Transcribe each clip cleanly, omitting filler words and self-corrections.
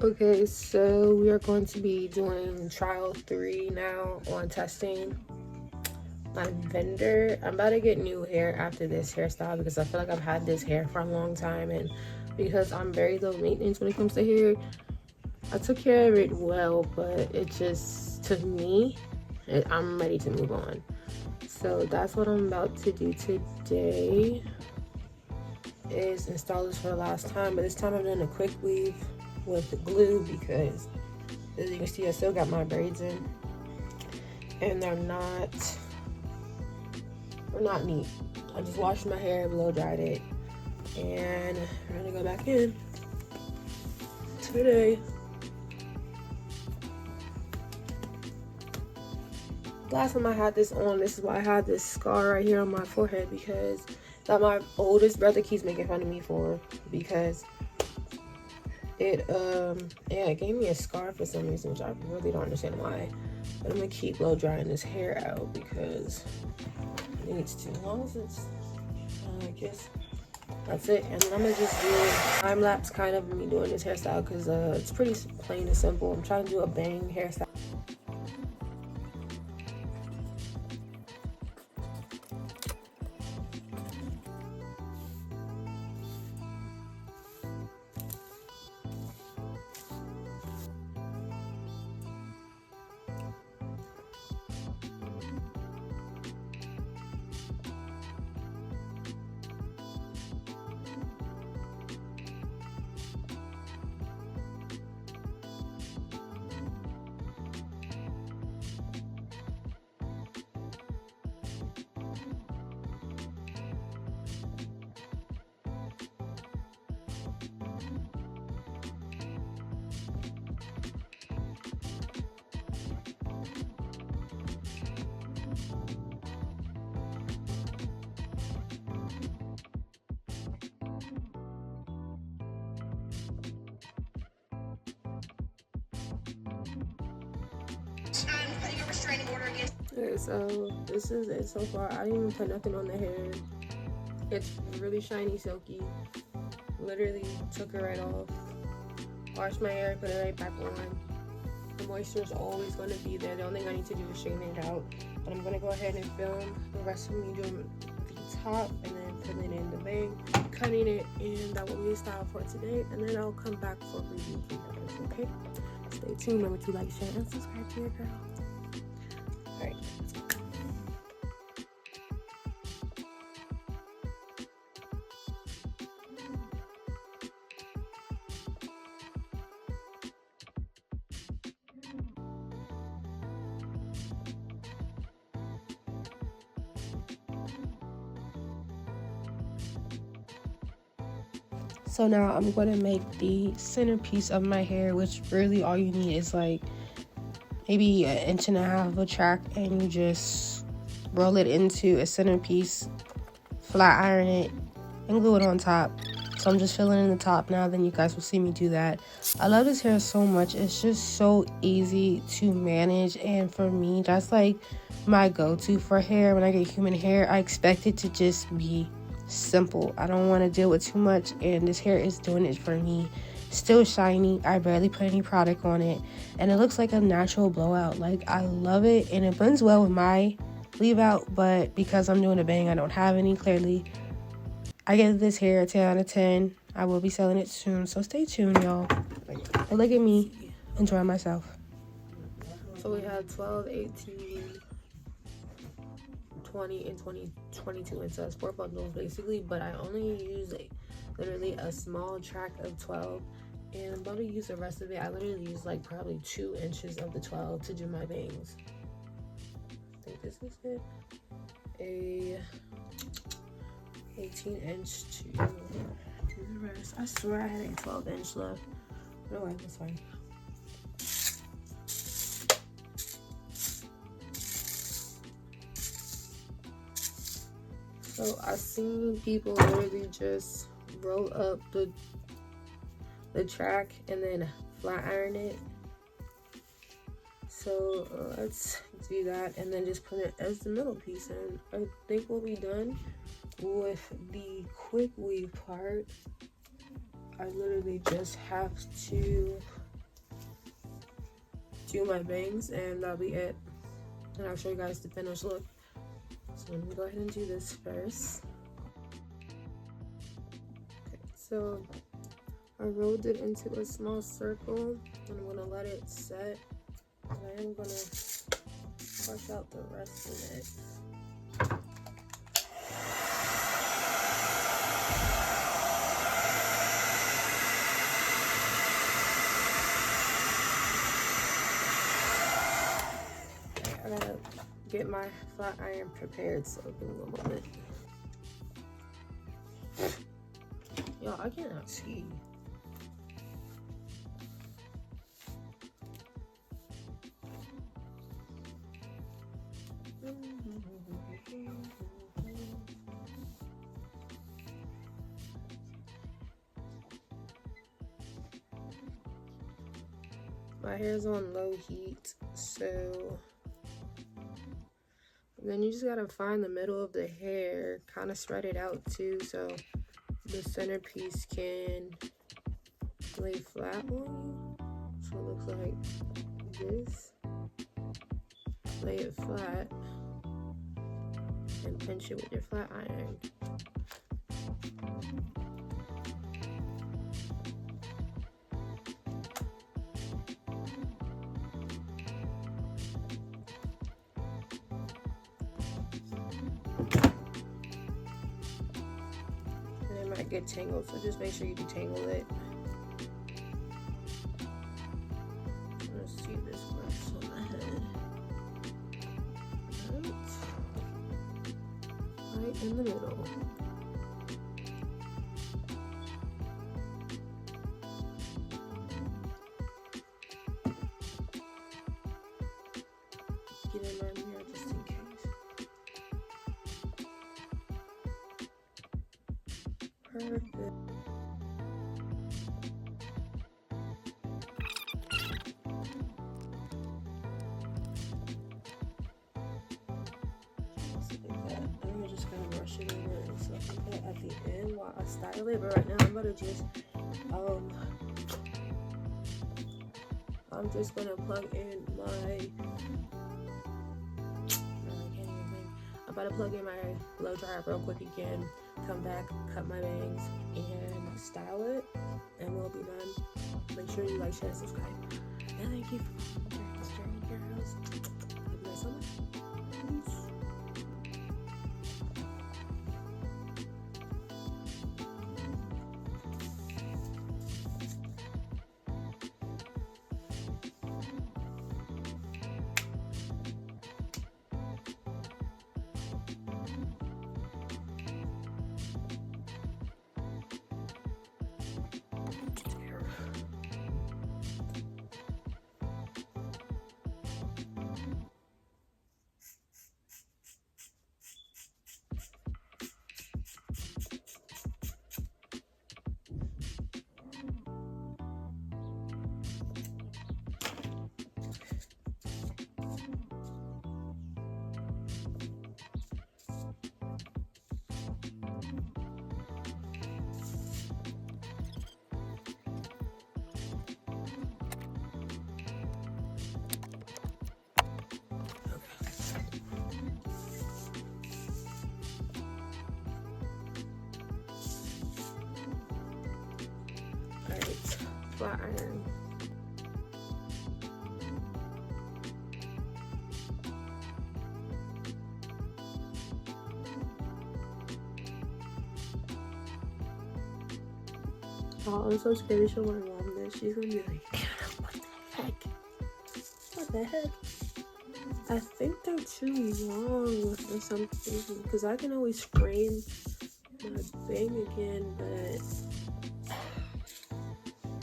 Okay, so we are going to be doing trial 3 now on testing my vendor. I'm about to get new hair after this hairstyle because I feel like I've had this hair for a long time, and because I'm very low maintenance when it comes to hair, I took care of it well, but it just, to me, I'm ready to move on. So that's what I'm about to do today, is install this for the last time, but this time I'm doing a quick weave with glue because, as you can see, I still got my braids in, and they're not neat. I just washed my hair, blow dried it, and I'm gonna go back in today. Last time I had this on, this is why I had this scar right here on my forehead, because that my oldest brother keeps making fun of me for, because it gave me a scar for some reason, which I really don't understand why. But I'm gonna keep blow drying this hair out because it needs to. As long as it's, I guess that's it. And then I'm gonna just do a time lapse kind of me doing this hairstyle because it's pretty plain and simple. I'm trying to do a bang hairstyle. Okay, so this is it so far. I didn't even put nothing on the hair. It's really shiny, silky. Literally took it right off. Washed my hair, put it right back on. The moisture is always going to be there. The only thing I need to do is straighten it out. But I'm going to go ahead and film the rest of me doing the top and then putting in the bang, cutting it, and that will be the style for today. And then I'll come back for review videos, okay? Stay tuned. Remember to like, share, and subscribe to your girl. Alright, let's go. So now I'm going to make the centerpiece of my hair, which really all you need is like maybe 1.5 inches of a track, and you just roll it into a centerpiece, flat iron it, and glue it on top. So I'm just filling in the top now, then you guys will see me do that. I love this hair so much. It's just so easy to manage, and for me, that's like my go-to for hair. When I get human hair, I expect it to just be simple. I don't want to deal with too much, and this hair is doing it for me. Still shiny. I barely put any product on it, and it looks like a natural blowout. Like, I love it, and it blends well with my leave out, but because I'm doing a bang, I don't have any. Clearly, I give this hair a 10 out of 10. I will be selling it soon, so stay tuned, y'all. And look at me enjoying myself. So we have 12, 18, 20, and 22 inches, 4 bundles basically, but I only use literally a small track of 12, and I'm about to use the rest of it. I literally use like probably 2 inches of the 12 to do my bangs. I think this is it. A 18-inch to do the rest. I swear I had a 12-inch left. No way, that's fine. So I've seen people literally just roll up the track and then flat iron it. So let's do that and then just put it as the middle piece, and I think we'll be done with the quick weave part. I literally just have to do my bangs, and that'll be it. And I'll show you guys the finished look. So let me go ahead and do this first. Okay, so I rolled it into a small circle, and I'm gonna let it set. And I am gonna brush out the rest of it. I gotta get my flat iron prepared, so give me a moment. Y'all, I cannot see. My hair's on low heat, so then you just gotta find the middle of the hair, kind of spread it out too, so the centerpiece can lay flat on you. So it looks like this. Lay it flat and pinch it with your flat iron. Might get tangled, so just make sure you detangle it. Let's see if this works on my head. Right in the middle. Get in my mirror just in case. Perfect. I'm just gonna brush it over and stuff like that at the end while I style it. But right now I'm gonna just I'm just gonna plug in my I'm about to plug in my blow dryer real quick again, come back, cut my bangs, and style it, and we'll be done. Make sure you like, share, and subscribe. And thank you for watching this journey, girls. Have a nice summer. Peace. Flat iron. Oh, I'm so scared to show my mom this. She's gonna be like, what the heck? What the heck? I think they're too long or something, because I can always frame my bang again, but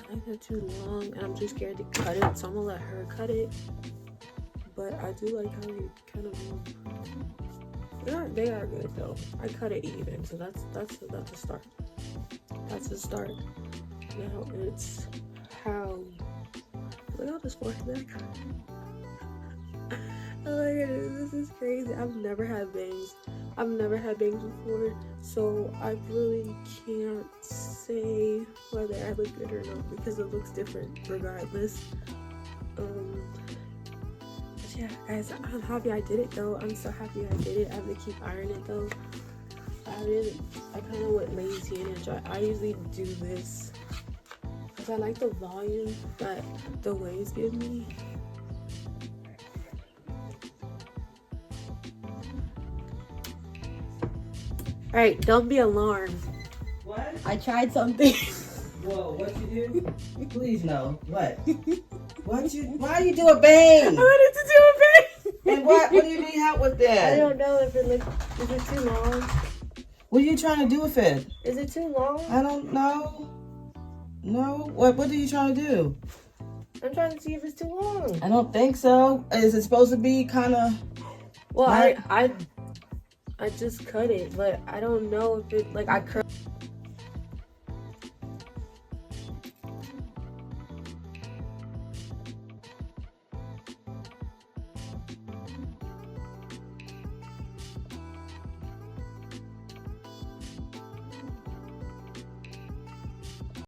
I think they're too long, and I'm too scared to cut it, so I'm gonna let her cut it. But I do like how they kind of move. They are good though. I cut it even, so that's a start. That's a start. Now it's how. Look at this forehead. Oh my goodness, this is crazy. I've never had bangs. I've never had bangs before, so I really can't say whether I look good or not because it looks different regardless. Yeah, guys, I'm happy I did it though. I'm so happy I did it. I have to keep ironing it though. I kind of went lazy and I usually do this because I like the volume that the waves give me. Alright, don't be alarmed. What? I tried something. Whoa, what you do? Please no. What? Why you do a bang? I wanted to do a bang. And what do you need help with that? I don't know if is it too long? What are you trying to do with it? Is it too long? I don't know. No. What are you trying to do? I'm trying to see if it's too long. I don't think so. Is it supposed to be kind of... Well, I just cut it, but I don't know if it, like, I curl.